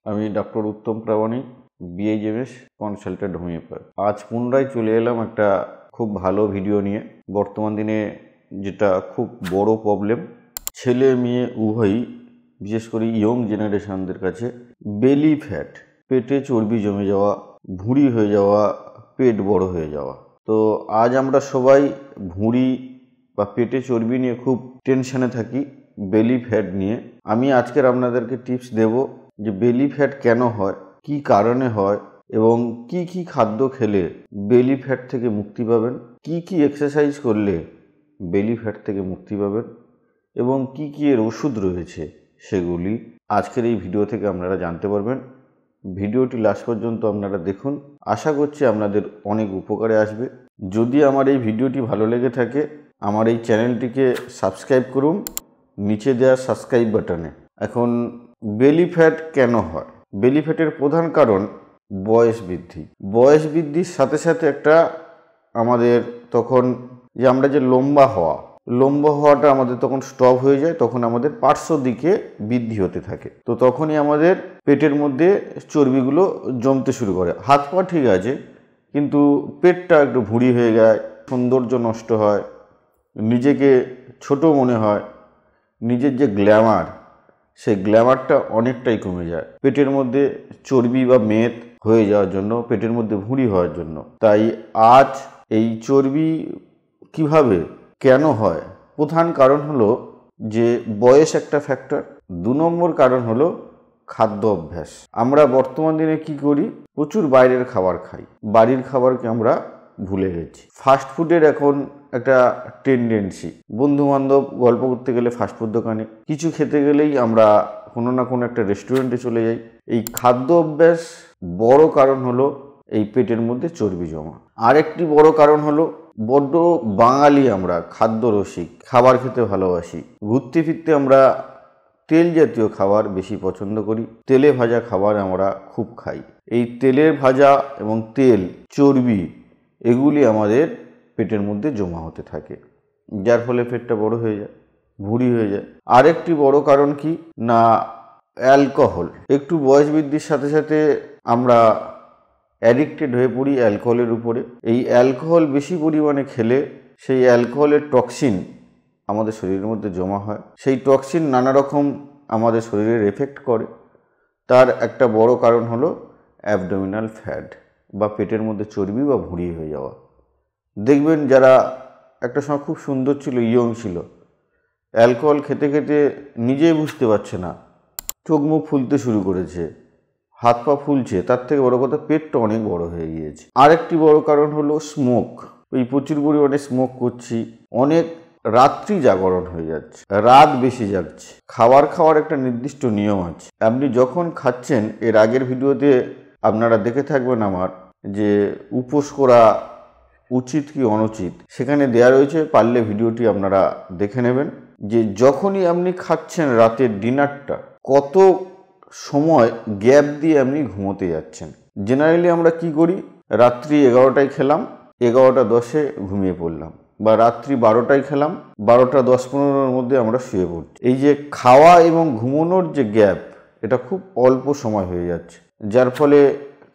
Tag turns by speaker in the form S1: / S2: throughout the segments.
S1: আমি ডক্টর উত্তম প্রামাণিক, BHMS consultant homeopath. আজ পুনরায় চলে এলাম একটা খুব ভালো ভিডিও নিয়ে। বর্তমান দিনে যেটা খুব বড় প্রবলেম, ছেলে মেয়ে উভয়ই, বিশেষ করে ইয়ং জেনারেশনদের কাছে বেলি ফ্যাট, পেটে চর্বি জমে যাওয়া, ভুঁড়ি হয়ে যাওয়া, পেট বড় হয়ে যাওয়া। তো আজ আমরা সবাই ভুঁড়ি বা পেটে চর্বি নিয়ে খুব টেনশনে থাকি, বেলি ফ্যাট নিয়ে। আমি আজকের আপনাদেরকে টিপস দেব যে বেলি ফ্যাট কেন হয়, কি কারণে হয় এবং কি কি খাদ্য খেলে বেলি ফ্যাট থেকে মুক্তি পাবেন, কি কি এক্সারসাইজ করলে বেলি ফ্যাট থেকে মুক্তি পাবেন এবং কি কি এর ওষুধ রয়েছে সেগুলি আজকের এই ভিডিও থেকে আপনারা জানতে পারবেন। ভিডিওটি লাস্ট পর্যন্ত আপনারা দেখুন, আশা করছি আপনাদের অনেক উপকারে আসবে। যদি আমার এই ভিডিওটি ভালো লেগে থাকে আমার এই চ্যানেলটিকে সাবস্ক্রাইব করুন নিচে দেওয়া সাবস্ক্রাইব বাটনে। এখন বেলি ফ্যাট কেন হয়? বেলি ফ্যাটের প্রধান কারণ বয়স বৃদ্ধি। বয়স বৃদ্ধির সাথে সাথে একটা আমাদের তখন যে আমরা যে লম্বা হওয়াটা আমাদের তখন স্টপ হয়ে যায়, তখন আমাদের পার্শ্ব দিকে বৃদ্ধি হতে থাকে। তো তখনই আমাদের পেটের মধ্যে চর্বিগুলো জমতে শুরু করে। হাত পা ঠিক আছে, কিন্তু পেটটা একটু ভুঁড়ি হয়ে যায়, সৌন্দর্য নষ্ট হয়, নিজেকে ছোট মনে হয়, নিজের যে গ্ল্যামার সেই গ্ল্যামারটা অনেকটাই কমে যায় পেটের মধ্যে চর্বি বা মেদ হয়ে যাওয়ার জন্য, পেটের মধ্যে ভুঁড়ি হওয়ার জন্য। তাই আজ এই চর্বি কিভাবে কেন হয়, প্রধান কারণ হলো যে বয়স একটা ফ্যাক্টর। 2 নম্বর কারণ হলো খাদ্য অভ্যাস। আমরা বর্তমান দিনে কি করি, প্রচুর বাইরের খাবার খাই, বাড়ির খাবারকে আমরা ভুলে গেছি। ফাস্ট ফুডের এখন একটা টেন্ডেন্সি, বন্ধু বান্ধব গল্প করতে গেলে ফাস্টফুড দোকানে, কিছু খেতে গেলেই আমরা কোনো না কোনো একটা রেস্টুরেন্টে চলে যাই। এই খাদ্য অভ্যাস বড় কারণ হলো এই পেটের মধ্যে চর্বি জমা। আরেকটি বড় কারণ হলো বড্ড বাঙালি আমরা, খাদ্য রসিক, খাবার খেতে ভালোবাসি। ঘুরতে ফিরতে আমরা তেল জাতীয় খাবার বেশি পছন্দ করি, তেলে ভাজা খাবার আমরা খুব খাই। এই তেলের ভাজা এবং তেল, চর্বি এগুলি আমাদের পেটের মধ্যে জমা হতে থাকে, যার ফলে পেটটা বড় হয়ে যায়, ভুঁড়ি হয়ে যায়। আরেকটি বড় কারণ কি না, অ্যালকোহল। একটু বয়স বৃদ্ধির সাথে সাথে আমরা অ্যাডিক্টেড হয়ে পড়ি অ্যালকোহলের উপরে। এই অ্যালকোহল বেশি পরিমাণে খেলে সেই অ্যালকোহলের টক্সিন আমাদের শরীরের মধ্যে জমা হয়। সেই টক্সিন নানা রকম আমাদের শরীরের এফেক্ট করে। তার একটা বড় কারণ হলো অ্যাবডোমিনাল ফ্যাট বা পেটের মধ্যে চর্বি বা ভুঁড়ি হয়ে যাওয়া। দেখবেন যারা একটা সময় খুব সুন্দর ছিল, ইয়ং ছিল, অ্যালকোহল খেতে খেতে নিজেই বুঝতে পারছে না, চোখ মুখ ফুলতে শুরু করেছে, হাত পা ফুলছে, তার থেকে বড় কথা পেটটা অনেক বড় হয়ে গিয়েছে। আরেকটি বড় কারণ হলো স্মোক। এই প্রচুর পরিমাণে স্মোক করছি, অনেক রাত্রি জাগরণ হয়ে যাচ্ছে, রাত বেশি জাগছে। খাওয়ার একটা নির্দিষ্ট নিয়ম আছে। আপনি যখন খাচ্ছেন, এর আগের ভিডিওতে আপনারা দেখে থাকবেন আমার, যে উপোস করা উচিত কি অনুচিত সেখানে দেয়া রয়েছে, পারলে ভিডিওটি আপনারা দেখে নেবেন। যে যখনই আপনি খাচ্ছেন রাতের ডিনারটা, কত সময় গ্যাপ দিয়ে আপনি ঘুমোতে যাচ্ছেন। জেনারেলি আমরা কি করি, রাত্রি 11টায় খেলাম, 11:10 ঘুমিয়ে পড়লাম, বা রাত্রি 12টায় খেলাম, 12:10-15 মধ্যে আমরা শুয়ে পড়ছি। এই যে খাওয়া এবং ঘুমানোর যে গ্যাপ, এটা খুব অল্প সময় হয়ে যাচ্ছে, যার ফলে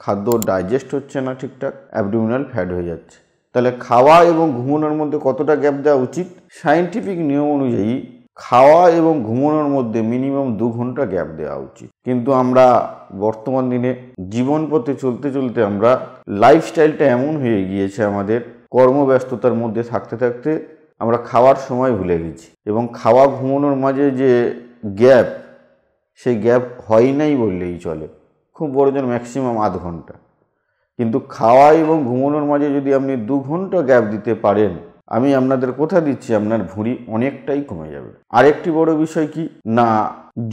S1: খাদ্য ডাইজেস্ট হচ্ছে না ঠিকঠাক, অ্যাবডোমিনাল ফ্যাট হয়ে যাচ্ছে। তাহলে খাওয়া এবং ঘুমানোর মধ্যে কতটা গ্যাপ দেওয়া উচিত? সায়েন্টিফিক নিয়ম অনুযায়ী খাওয়া এবং ঘুমানোর মধ্যে মিনিমাম 2 ঘন্টা গ্যাপ দেওয়া উচিত। কিন্তু আমরা বর্তমান দিনে জীবনপথে চলতে চলতে আমরা লাইফস্টাইলটা এমন হয়ে গিয়েছে, আমাদের কর্মব্যস্ততার মধ্যে থাকতে থাকতে আমরা খাওয়ার সময় ভুলে গেছি, এবং খাওয়া ঘুমানোর মাঝে যে গ্যাপ, সেই গ্যাপ হয় নাই বললেই চলে, খুব বড়জন ম্যাক্সিমাম আধ ঘন্টা। কিন্তু খাওয়া এবং ঘুমানোর মাঝে যদি আপনি 2 ঘন্টা গ্যাপ দিতে পারেন, আমি আপনাদের কথা দিচ্ছি আপনার ভুঁড়ি অনেকটাই কমে যাবে। আরেকটি বড় বিষয় কি না,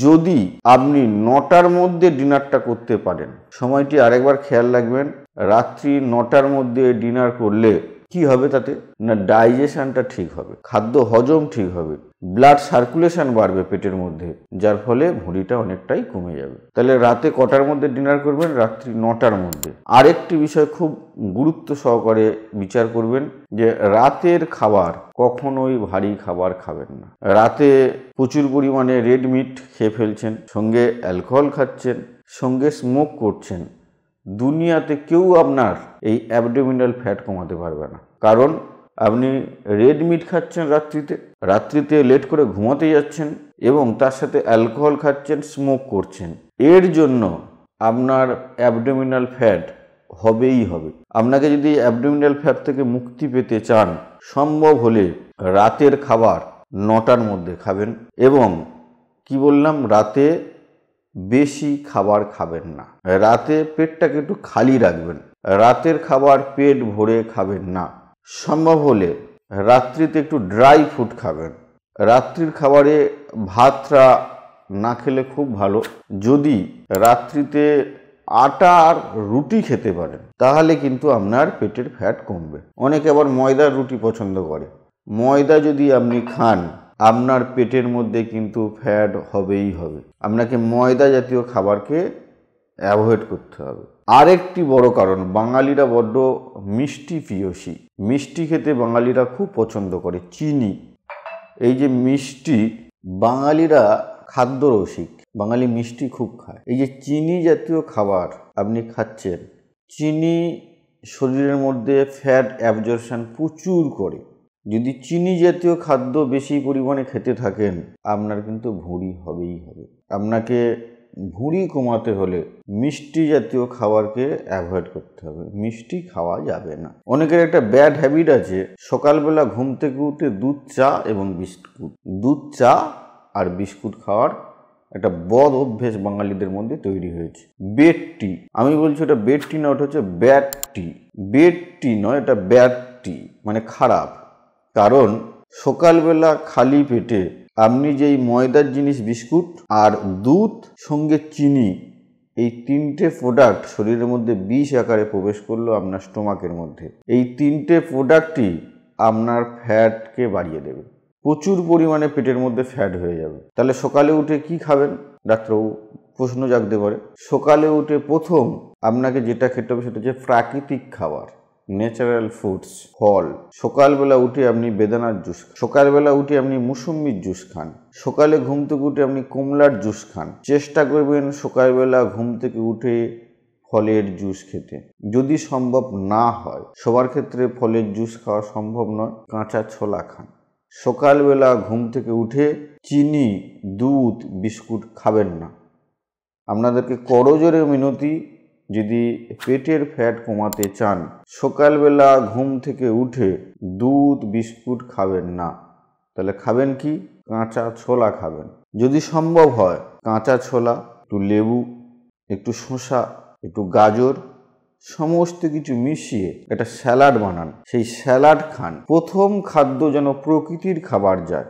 S1: যদি আপনি 9টার মধ্যে ডিনারটা করতে পারেন, সময়টি আরেকবার খেয়াল রাখবেন, রাত্রি 9টার মধ্যে ডিনার করলে কি হবে তাতে না, ডাইজেশনটা ঠিক হবে, খাদ্য হজম ঠিক হবে, ব্লাড সার্কুলেশন বাড়বে পেটের মধ্যে, যার ফলে ভুঁড়িটা অনেকটাই কমে যাবে। তাহলে রাতে কটার মধ্যে ডিনার করবেন? রাত্রি 9টার মধ্যে। আরেকটি বিষয় খুব গুরুত্ব সহকারে বিচার করবেন, যে রাতের খাবার কখনোই ভারী খাবার খাবেন না। রাতে প্রচুর পরিমাণে রেড মিট খেয়ে ফেলছেন, সঙ্গে অ্যালকোহল খাচ্ছেন, সঙ্গে স্মোক করছেন, দুনিয়াতে কেউ আপনার এই অ্যাবডোমিনাল ফ্যাট কমাতে পারবে না। কারণ আপনি রেড মিট খাচ্ছেন রাত্রিতে লেট করে ঘুমাতে যাচ্ছেন এবং তার সাথে অ্যালকোহল খাচ্ছেন, স্মোক করছেন। এর জন্য আপনার অ্যাবডোমিনাল ফ্যাট হবেই হবে। আপনাকে যদি অ্যাবডোমিনাল ফ্যাট থেকে মুক্তি পেতে চান, সম্ভব হলে রাতের খাবার 9টার মধ্যে খাবেন এবং কি বললাম, রাতে বেশি খাবার খাবেন না। রাতে পেটটাকে একটু খালি রাখবেন। রাতের খাবার পেট ভরে খাবেন না। সম্ভব হলে রাত্রিতে একটু ড্রাই ফুড খাবেন। রাত্রির খাবারে ভাতটা না খেলে খুব ভালো। যদি রাত্রিতে আটা আর রুটি খেতে পারেন তাহলে কিন্তু আপনার পেটের ফ্যাট কমবে। অনেকে আবার ময়দার রুটি পছন্দ করে। ময়দা যদি আপনি খান, আপনার পেটের মধ্যে কিন্তু ফ্যাট হবেই হবে। আপনাকে ময়দা জাতীয় খাবারকে অ্যাভয়েড করতে হবে। আরেকটি বড় কারণ, বাঙালিরা বড্ড মিষ্টি প্রিয়সী। মিষ্টি খেতে বাঙালিরা খুব পছন্দ করে। চিনি, এই যে মিষ্টি, বাঙালিরা খাদ্য রসিক, বাঙালি মিষ্টি খুব খায়। এই যে চিনি জাতীয় খাবার আপনি খাচ্ছেন, চিনি শরীরের মধ্যে ফ্যাট অ্যাবজর্পশন প্রচুর করে। যদি চিনি জাতীয় খাদ্য বেশি পরিমাণে খেতে থাকেন, আপনার কিন্তু ভুঁড়ি হবেই হবে। আপনাকে ভুঁড়ি কমাতে হলে মিষ্টি জাতীয় খাবারকে অ্যাভয়েড করতে হবে। মিষ্টি খাওয়া যাবে না। অনেকের একটা ব্যাড হ্যাবিট আছে, সকালবেলা ঘুম থেকে উঠে দুধ চা এবং বিস্কুট, দুধ চা আর বিস্কুট খাওয়ার একটা বদ অভ্যেস বাঙালিদের মধ্যে তৈরি হয়েছে। বেড টি, আমি বলছি ওটা বেড টি না, ওটা হচ্ছে ব্যাড টি। বেড টি নয়, এটা ব্যাড টি, মানে খারাপ। কারণ সকালবেলা খালি পেটে আপনি যেই ময়দার জিনিস বিস্কুট আর দুধ সঙ্গে চিনি, এই তিনটে প্রোডাক্ট শরীরের মধ্যে বিষ আকারে প্রবেশ করলো আপনার স্টোমাকের মধ্যে। এই তিনটে প্রোডাক্টই আপনার ফ্যাটকে বাড়িয়ে দেবে। প্রচুর পরিমাণে পেটের মধ্যে ফ্যাট হয়ে যাবে। তাহলে সকালে উঠে কি খাবেন? ডাক্তারবাবু প্রশ্ন জাগতে পারে। সকালে উঠে প্রথম আপনাকে যেটা খেতে হবে সেটা হচ্ছে প্রাকৃতিক খাবার, ন্যাচারাল ফুডস, ফল। সকালবেলা উঠে আপনি বেদানার জুস, সকালবেলা উঠে আপনি মুসম্বির জুস খান, সকালে ঘুম থেকে উঠে আপনি কমলার জুস খান। চেষ্টা করবেন সকালবেলা ঘুম থেকে উঠে ফলের জুস খেতে। যদি সম্ভব না হয়, সবার ক্ষেত্রে ফলের জুস খাওয়া সম্ভব নয়, কাঁচা ছোলা খান। সকালবেলা ঘুম থেকে উঠে চিনি, দুধ, বিস্কুট খাবেন না। আপনাদেরকে করজোরে মিনতি, যদি পেটের ফ্যাট কমাতে চান, সকালবেলা ঘুম থেকে উঠে দুধ, বিস্কুট খাবেন না। তাহলে খাবেন কি? কাঁচা ছোলা খাবেন। যদি সম্ভব হয় কাঁচা ছোলা, একটু লেবু, একটু শসা, একটু গাজর, সমস্ত কিছু মিশিয়ে একটা স্যালাড বানান, সেই স্যালাড খান। প্রথম খাদ্য যেন প্রকৃতির খাবার যায়,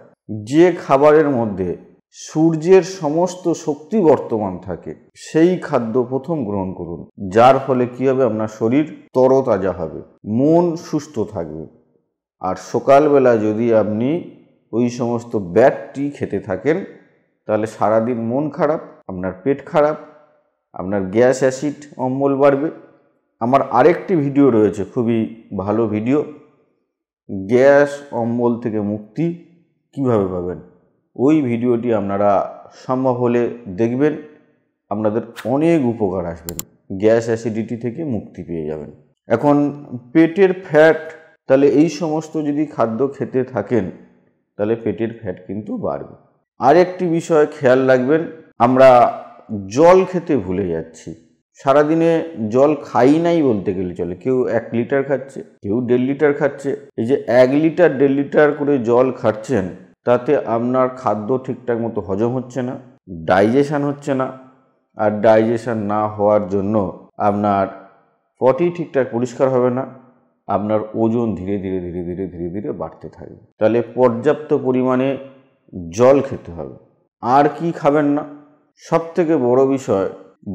S1: যে খাবারের মধ্যে সূর্যের সমস্ত শক্তি বর্তমান থাকে, সেই খাদ্য প্রথম গ্রহণ করুন। যার ফলে কি হবে? আপনার শরীর তরতাজা হবে, মন সুস্থ থাকবে। আর সকালবেলা যদি আপনি ওই সমস্ত ব্যাড টি খেতে থাকেন, তাহলে সারাদিন মন খারাপ, আপনার পেট খারাপ, আপনার গ্যাস, অ্যাসিড, অম্বল বাড়বে। আমার আরেকটি ভিডিও রয়েছে, খুবই ভালো ভিডিও, গ্যাস অম্বল থেকে মুক্তি কিভাবে পাবেন। ওই ভিডিওটি আপনারা সম্ভব হলে দেখবেন, আপনাদের অনেক উপকার আসবেন, গ্যাস অ্যাসিডিটি থেকে মুক্তি পেয়ে যাবেন। এখন পেটের ফ্যাট, তাহলে এই সমস্ত যদি খাদ্য খেতে থাকেন তাহলে পেটের ফ্যাট কিন্তু বাড়বে। আরেকটি বিষয় খেয়াল রাখবেন, আমরা জল খেতে ভুলে যাচ্ছি। সারাদিনে জল খাই নাই বলতে গেলে চলে। কেউ 1 লিটার খাচ্ছে, কেউ 1.5 লিটার খাচ্ছে। এই যে 1 লিটার 1.5 লিটার করে জল খাচ্ছেন, তাতে আপনার খাদ্য ঠিকঠাক মতো হজম হচ্ছে না, ডাইজেশন হচ্ছে না। আর ডাইজেশন না হওয়ার জন্য আপনার পটি ঠিকঠাক পরিষ্কার হবে না, আপনার ওজন ধীরে ধীরে ধীরে ধীরে ধীরে ধীরে বাড়তে থাকবে। তাহলে পর্যাপ্ত পরিমাণে জল খেতে হবে। আর কি খাবেন না? সব থেকে বড় বিষয়,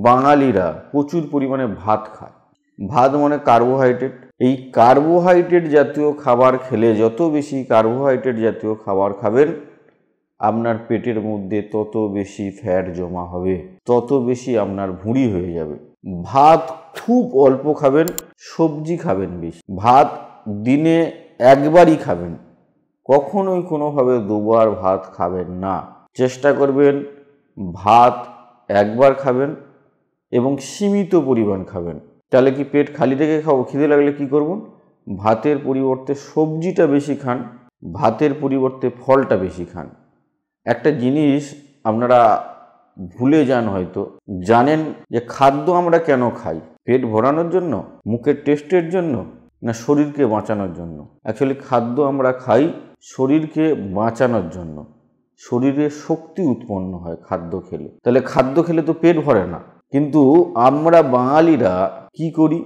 S1: বাঙালিরা প্রচুর পরিমাণে ভাত খায়। ভাত মানে কার্বোহাইড্রেট। এই কার্বোহাইড্রেট জাতীয় খাবার খেলে, যত বেশি কার্বোহাইড্রেট জাতীয় খাবার খাবেন, আপনার পেটের মধ্যে তত বেশি ফ্যাট জমা হবে, তত বেশি আপনার ভুঁড়ি হয়ে যাবে। ভাত খুব অল্প খাবেন, সবজি খাবেন বেশি। ভাত দিনে একবারই খাবেন, কখনোই কোনোভাবে 2 বার ভাত খাবেন না। চেষ্টা করবেন ভাত একবার খাবেন, এবং সীমিত পরিমাণ খাবেন। তাহলে কি পেট খালি রেখে খাবো? খিদে লাগলে কি করব? ভাতের পরিবর্তে সবজিটা বেশি খান, ভাতের পরিবর্তে ফলটা বেশি খান। একটা জিনিস আপনারা ভুলে যান, হয়তো জানেন যে খাদ্য আমরা কেন খাই? পেট ভরানোর জন্য, মুখের টেস্টের জন্য, না শরীরকে বাঁচানোর জন্য? অ্যাকচুয়ালি খাদ্য আমরা খাই শরীরকে বাঁচানোর জন্য। শরীরে শক্তি উৎপন্ন হয় খাদ্য খেলে। তাহলে খাদ্য খেলে তো পেট ভরে না। কিন্তু আমরা বাঙালিরা কি করি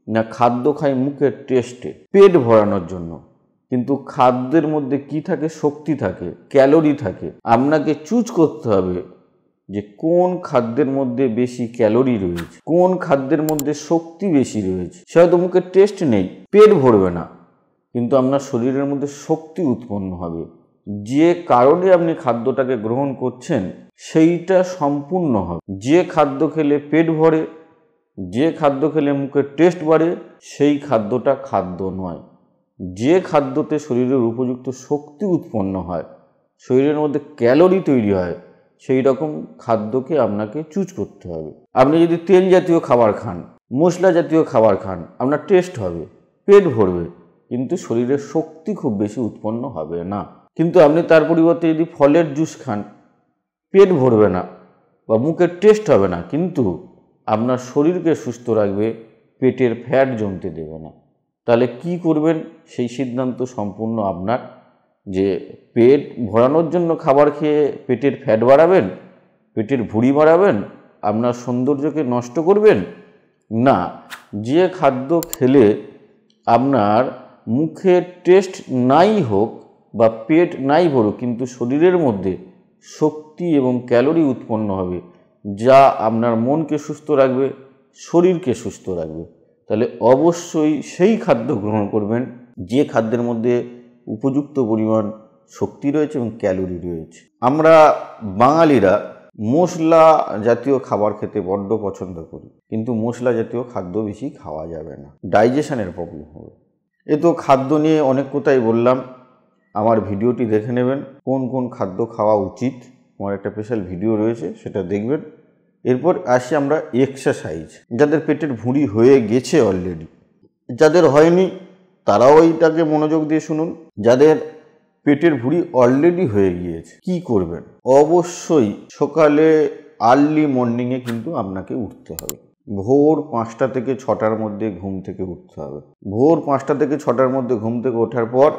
S1: না, খাদ্য খাই মুখের টেস্টে, পেট ভরানোর জন্য। কিন্তু খাদ্যের মধ্যে কি থাকে? শক্তি থাকে, ক্যালোরি থাকে। আপনাকে চুজ করতে হবে যে কোন খাদ্যের মধ্যে বেশি ক্যালোরি রয়েছে, কোন খাদ্যের মধ্যে শক্তি বেশি রয়েছে। সে হয়তো মুখের টেস্ট নেই, পেট ভরবে না, কিন্তু আপনার শরীরের মধ্যে শক্তি উৎপন্ন হবে। যে কারণে আপনি খাদ্যটাকে গ্রহণ করছেন সেইটা সম্পূর্ণ হবে। যে খাদ্য খেলে পেট ভরে, যে খাদ্য খেলে মুখের টেস্ট বাড়ে, সেই খাদ্যটা খাদ্য নয়। যে খাদ্যতে শরীরের উপযুক্ত শক্তি উৎপন্ন হয়, শরীরের মধ্যে ক্যালোরি তৈরি হয়, সেই রকম খাদ্যকে আপনাকে চুজ করতে হবে। আপনি যদি তেল জাতীয় খাবার খান, মশলা জাতীয় খাবার খান, আপনার টেস্ট হবে, পেট ভরবে, কিন্তু শরীরের শক্তি খুব বেশি উৎপন্ন হবে না। কিন্তু আপনি তার পরিবর্তে যদি ফলের জুস খান, পেট ভরবে না বা মুখের টেস্ট হবে না, কিন্তু আপনার শরীরকে সুস্থ রাখবে, পেটের ফ্যাট জমতে দেবে না। তাহলে কি করবেন? সেই সিদ্ধান্ত সম্পূর্ণ আপনার। যে পেট ভরানোর জন্য খাবার খেয়ে পেটের ফ্যাট বাড়াবেন, পেটের ভুঁড়ি বাড়াবেন, আপনার সৌন্দর্যকে নষ্ট করবেন না। যে খাদ্য খেলে আপনার মুখের টেস্ট নাই হোক বা পেট নাই ভরুক, কিন্তু শরীরের মধ্যে শক্তি এবং ক্যালোরি উৎপন্ন হবে, যা আপনার মনকে সুস্থ রাখবে, শরীরকে সুস্থ রাখবে, তাহলে অবশ্যই সেই খাদ্য গ্রহণ করবেন যে খাদ্যের মধ্যে উপযুক্ত পরিমাণ শক্তি রয়েছে এবং ক্যালোরি রয়েছে। আমরা বাঙালিরা মশলা জাতীয় খাবার খেতে বড্ড পছন্দ করি, কিন্তু মশলা জাতীয় খাদ্য বেশি খাওয়া যাবে না, ডাইজেশনের প্রবলেম হবে। এ তো খাদ্য নিয়ে অনেক কথাই বললাম, আমার ভিডিওটি দেখে নেবেন কোন কোন খাদ্য খাওয়া উচিত। আমার একটা স্পেশাল ভিডিও রয়েছে, সেটা দেখবেন। এরপর আসি আমরা এক্সারসাইজ। যাদের পেটের ভুঁড়ি হয়ে গেছে অলরেডি, যাদের হয়নি তারাও এইটাকে মনোযোগ দিয়ে শুনুন। যাদের পেটের ভুঁড়ি অলরেডি হয়ে গিয়েছে কি করবেন? অবশ্যই সকালে আর্লি মর্নিংয়ে কিন্তু আপনাকে উঠতে হবে। ভোর 5টা থেকে 6টার মধ্যে ঘুম থেকে উঠতে হবে। ভোর 5টা থেকে 6টার মধ্যে ঘুম থেকে ওঠার পর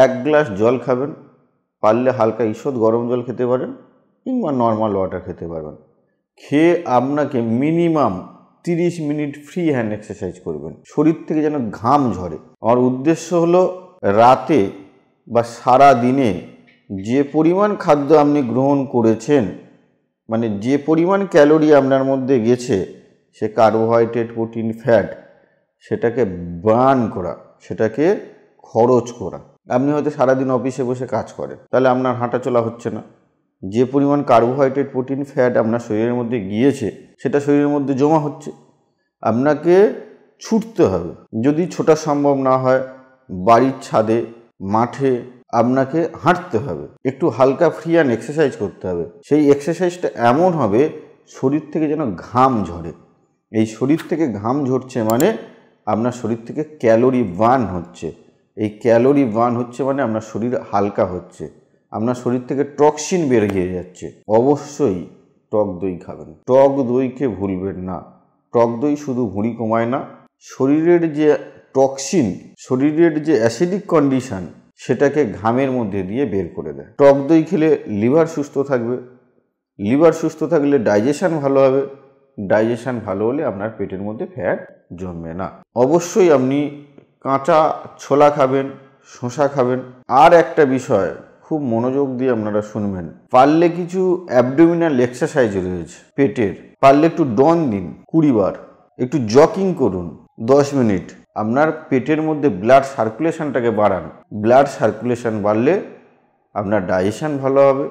S1: 1 গ্লাস জল খাবেন, পারলে হালকা ঈষৎ গরম জল খেতে পারেন কিংবা নর্মাল ওয়াটার খেতে পারবেন। খেয়ে আপনাকে minimum 30 minute free hand exercise করবেন, শরীর থেকে যেন ঘাম ঝরে। আমার উদ্দেশ্য হলো রাতে বা সারা দিনে যে পরিমাণ খাদ্য আপনি গ্রহণ করেছেন, মানে যে পরিমাণ ক্যালোরি আপনার মধ্যে গেছে, সে কার্বোহাইড্রেট, প্রোটিন, ফ্যাট, সেটাকে বার্ন করা, সেটাকে খরচ করা। আপনি হয়তো সারাদিন অফিসে বসে কাজ করেন, তাহলে আপনার হাঁটা চলা হচ্ছে না। যে পরিমাণ কার্বোহাইড্রেট, প্রোটিন, ফ্যাট আপনার শরীরের মধ্যে গিয়েছে, সেটা শরীরের মধ্যে জমা হচ্ছে। আপনাকে ছুটতে হবে। যদি ছোটা সম্ভব না হয়, বাড়ির ছাদে, মাঠে আপনাকে হাঁটতে হবে, একটু হালকা ফ্রি হ্যান্ড এক্সারসাইজ করতে হবে। সেই এক্সারসাইজটা এমন হবে শরীর থেকে যেন ঘাম ঝরে। এই শরীর থেকে ঘাম ঝরছে মানে আপনার শরীর থেকে ক্যালোরি বার্ন হচ্ছে। এই ক্যালোরি বার্ন হচ্ছে মানে আপনার শরীর হালকা হচ্ছে, আপনার শরীর থেকে টক্সিন বেরিয়ে যাচ্ছে। অবশ্যই টক দই খাবেন, টক দইকে ভুলবেন না। টক দই শুধু ভুঁড়ি কমায় না, শরীরের যে টক্সিন, শরীরের যে অ্যাসিডিক কন্ডিশন, সেটাকে ঘামের মধ্যে দিয়ে বের করে দেয়। টক দই খেলে লিভার সুস্থ থাকবে, লিভার সুস্থ থাকলে ডাইজেশন ভালো হবে, ডাইজেশন ভালো হলে আপনার পেটের মধ্যে ফ্যাট জমবে না। অবশ্যই আপনি কাঁচা ছোলা খাবেন, শসা খাবেন। আর একটা বিষয় খুব মনোযোগ দিয়ে আপনারা শুনবেন, পারলে কিছু অ্যাবডোমিনাল এক্সারসাইজ রয়েছে পেটের, পারলে একটু ডন দিন 20 বার, একটু জগিং করুন 10 মিনিট। আপনার পেটের মধ্যে ব্লাড সার্কুলেশনটাকে বাড়ান। ব্লাড সার্কুলেশন বাড়লে আপনার ডাইজেশন ভালো হবে,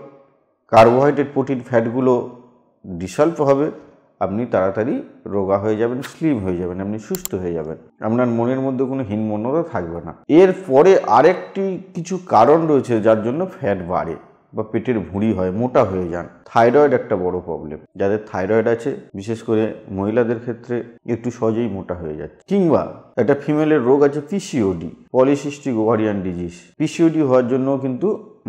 S1: কার্বোহাইড্রেট, প্রোটিন, ফ্যাটগুলো ডিসলভ হবে, আপনি তাড়াতাড়ি রোগা হয়ে যাবেন, স্লিম হয়ে যাবেন, আপনি সুস্থ হয়ে যাবেন, আপনার মনের মধ্যে কোনো হীনমন্যতা থাকবে না। এরপরে আরেকটি কিছু কারণ রয়েছে যার জন্য ফ্যাট বাড়ে। বা পেটের ভুঁড়ি হয়, মোটা হয়ে যান। থাইরয়েড একটা বড় প্রবলেম, যাদের থাইরয়েড আছে বিশেষ করে মহিলাদের ক্ষেত্রে একটু সহজেই মোটা হয়ে যাচ্ছে। কিংবা একটা ফিমেলের রোগ আছে PCOD, polycystic ovarian disease. PCOD হওয়ার জন্য কিন্তু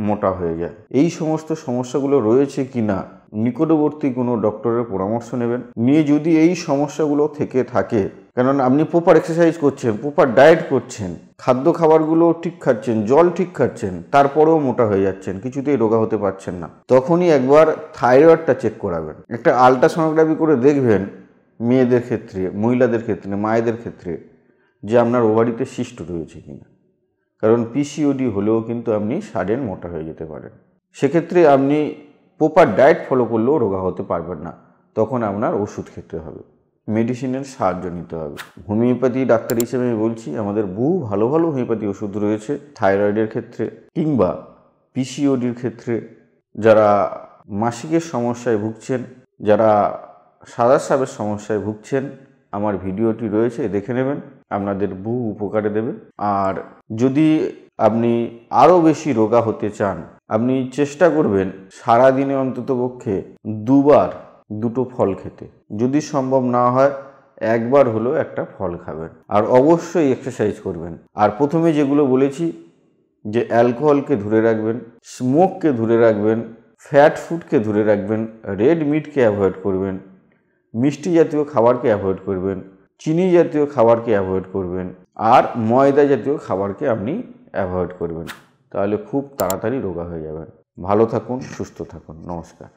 S1: মোটা হয়ে যায়। এই সমস্ত সমস্যাগুলো রয়েছে কিনা নিকটবর্তী কোনো ডক্টরের পরামর্শ নেবেন, নিয়ে যদি এই সমস্যাগুলো থেকে থাকে, কেননা আপনি প্রপার এক্সারসাইজ করছেন, প্রপার ডায়েট করছেন, খাদ্য খাবারগুলো ঠিক খাচ্ছেন, জল ঠিক খাচ্ছেন, তারপরেও মোটা হয়ে যাচ্ছেন, কিছুতেই রোগা হতে পারছেন না, তখনই একবার থাইরয়েডটা চেক করাবেন। একটা আলট্রাসোনোগ্রাফি করে দেখবেন মেয়েদের ক্ষেত্রে, মহিলাদের ক্ষেত্রে, মায়েদের ক্ষেত্রে যে আপনার ওভারিতে সিস্ট রয়েছে কিনা। কারণ পিসিওডি হলেও কিন্তু আপনি সাডেন মোটা হয়ে যেতে পারেন। সেক্ষেত্রে আপনি প্রপার ডায়েট ফলো করলেও রোগা হতে পারবেন না, তখন আপনার ওষুধ খেতে হবে, মেডিসিনের সাহায্য নিতে হবে। হোমিওপ্যাথি ডাক্তার হিসেবে আমি বলছি, আমাদের বহু ভালো ভালো হোমিওপ্যাথি ওষুধ রয়েছে থাইরয়েডের ক্ষেত্রে কিংবা পিসিওডির ক্ষেত্রে। যারা মাসিকের সমস্যায় ভুগছেন, যারা সাদা স্রাবের সমস্যায় ভুগছেন, আমার ভিডিওটি রয়েছে, দেখে নেবেন, আপনাদের বহু উপকারে দেবে। আর যদি আপনি আরও বেশি রোগা হতে চান, আপনি চেষ্টা করবেন সারাদিনে অন্ততপক্ষে 2 বার 2টো ফল খেতে। যদি সম্ভব না হয় একবার হলেও একটা ফল খাবেন। আর অবশ্যই এক্সারসাইজ করবেন। আর প্রথমে যেগুলো বলেছি, যে অ্যালকোহলকে দূরে রাখবেন, স্মোককে দূরে রাখবেন, ফ্যাট ফুডকে দূরে রাখবেন, রেড মিটকে অ্যাভয়েড করবেন, মিষ্টি জাতীয় খাবারকে অ্যাভয়েড করবেন, চিনি জাতীয় খাবারকে অ্যাভয়েড করবেন, আর ময়দা জাতীয় খাবারকে আপনি অ্যাভয়েড করবেন। তাহলে খুব তাড়াতাড়ি রোগা হয়ে যাবেন। ভালো থাকুন, সুস্থ থাকুন। নমস্কার।